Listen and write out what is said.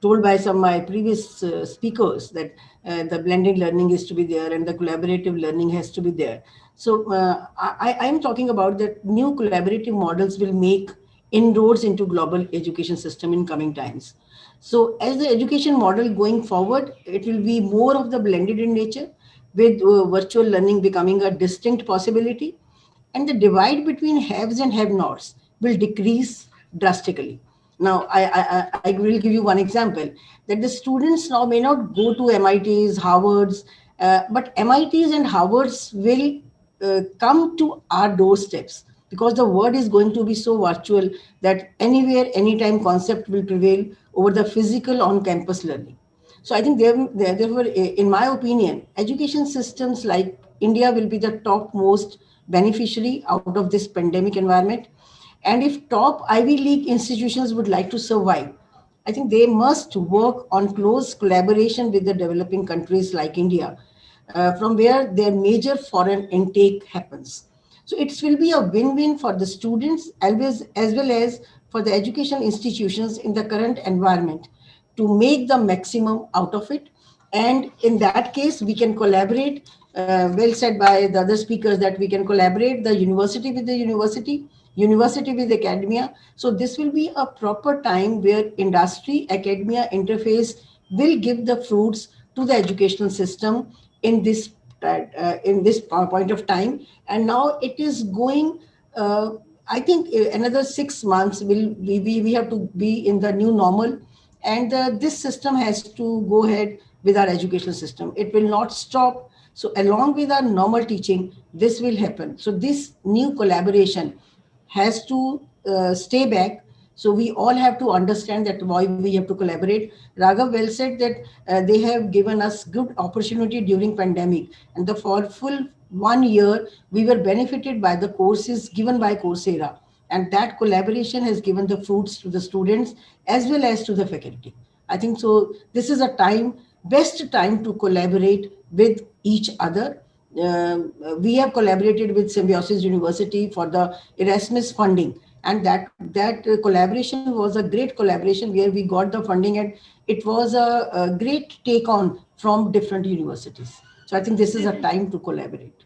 told by some of my previous speakers that the blended learning is to be there and the collaborative learning has to be there. So I'm talking about that new collaborative models will make inroads into global education system in coming times. So as the education model going forward, it will be more of the blended in nature, with virtual learning becoming a distinct possibility, and the divide between haves and have-nots will decrease drastically. Now, I will give you one example that the students now may not go to MITs, Harvards, but MITs and Harvards will come to our doorsteps, because the world is going to be so virtual that anywhere, anytime concept will prevail over the physical on-campus learning. So I think therefore, in my opinion, education systems like India will be the topmost beneficiary out of this pandemic environment. And if top Ivy League institutions would like to survive, I think they must work on close collaboration with the developing countries like India, from where their major foreign intake happens. So it will be a win-win for the students always, as well as for the education institutions in the current environment, to make the maximum out of it. And in that case, we can collaborate. Well said by the other speakers that we can collaborate the university with the university, university with academia. So this will be a proper time where industry academia interface will give the fruits to the educational system in this point of time. And now it is going. Uh, I think another 6 months we have to be in the new normal, and this system has to go ahead with our educational system. It will not stop. So along with our normal teaching, this will happen. So this new collaboration has to stay back. So we all have to understand that why we have to collaborate. Raghav well said that they have given us good opportunity during pandemic, and the for full 1 year we were benefited by the courses given by Coursera, and that collaboration has given the fruits to the students as well as to the faculty. I think so. This is a time, best time to collaborate with each other. We have collaborated with Symbiosis University for the Erasmus funding, and that collaboration was a great collaboration where we got the funding, and it was a great take on from different universities. So I think this is a time to collaborate.